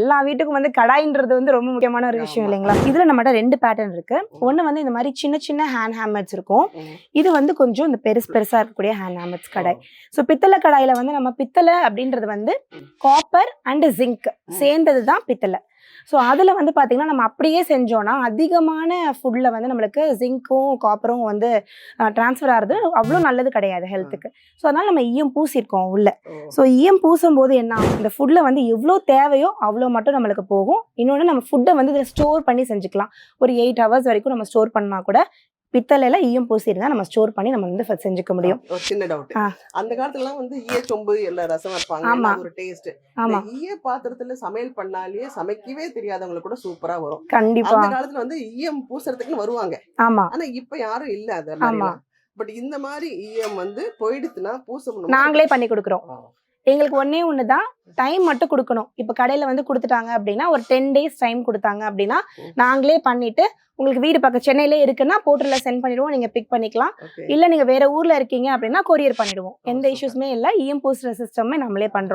எல்லா வீட்டுக்கும் வந்து கடாயின்றது வந்து ரொம்ப முக்கியமான ஒரு விஷயம் இல்லைங்களா? இதுல நம்மகிட்ட 2 பேட்டர்ன் இருக்கு. ஒண்ணு வந்து இந்த மாதிரி சின்ன சின்ன ஹேண்ட் ஹேமர்ஸ் இருக்கும். இது வந்து கொஞ்சம் இந்த பெருசா இருக்கக்கூடிய ஹேண்ட் ஹேமர்ஸ் கடாய். ஸோ பித்தளை கடாயில வந்து நம்ம பித்தளை அப்படின்றது வந்து காப்பர் அண்ட் ஜிங்க் சேர்ந்தது தான் பித்தளை. ஸோ அதில் வந்து பார்த்தீங்கன்னா நம்ம அப்படியே செஞ்சோன்னா அதிகமான ஃபுட்டில் வந்து நம்மளுக்கு ஜிங்க்கும் காப்பரும் வந்து ட்ரான்ஸ்ஃபர் ஆகிறது அவ்வளோ நல்லது கிடையாது ஹெல்த்துக்கு. ஸோ அதனால் நம்ம ஈயம் பூசியிருக்கோம் உள்ள. ஸோ ஈயம் பூசும்போது என்ன ஆகும், இந்த ஃபுட்டில் வந்து எவ்வளோ தேவையோ அவ்வளோ மட்டும் நம்மளுக்கு போகும். இன்னொன்று நம்ம ஃபுட்டை வந்து இதில் ஸ்டோர் பண்ணி செஞ்சுக்கலாம். ஒரு 8 hours வரைக்கும் நம்ம ஸ்டோர் பண்ணால் கூட பித்தளையில ஈயம் பூசியிருந்தா நம்ம ஸ்டோர் பண்ணி நம்ம வந்து செஞ்சுக்க முடியும். ஒரு சின்ன டவுட், அந்த காலத்துலலாம் வந்து ஈய சொம்பு எல்லா ரசம் வைப்பாங்க, ஒரு டேஸ்ட். ஆமா, ஈய பாத்திரத்துல சமையல் பண்ணாலே சமைக்கவே தெரியாதவங்களுக்கு கூட சூப்பரா வரும். கண்டிப்பா. அந்த காலத்துல வந்து ஈயம் பூசறதுக்குன்னு வருவாங்க. ஆமா, ஆனா இப்ப யாரும் இல்ல அதெல்லாம். பட் இந்த மாதிரி ஈயம் வந்து போயிடுச்சுன்னா பூசணும், நாங்களே பண்ணி கொடுக்குறோம். எங்களுக்கு ஒண்ணு தான் டைம் மட்டும் கொடுக்கணும். இப்போ கடையில் வந்து கொடுத்துட்டாங்க அப்படின்னா ஒரு 10 days டைம் கொடுத்தாங்க அப்படின்னா நாங்களே பண்ணிட்டு உங்களுக்கு வீடு பக்கம் சென்னையிலே இருக்குன்னா போர்ட்டலில் சென்ட் பண்ணிடுவோம், நீங்கள் பிக் பண்ணிக்கலாம். இல்லை நீங்கள் வேற ஊரில் இருக்கீங்க அப்படின்னா கொரியர் பண்ணிடுவோம். எந்த இஷ்யூஸுமே இல்லை. ஈயம் பூசுகிற சிஸ்டமே நம்மளே பண்ணுறோம்.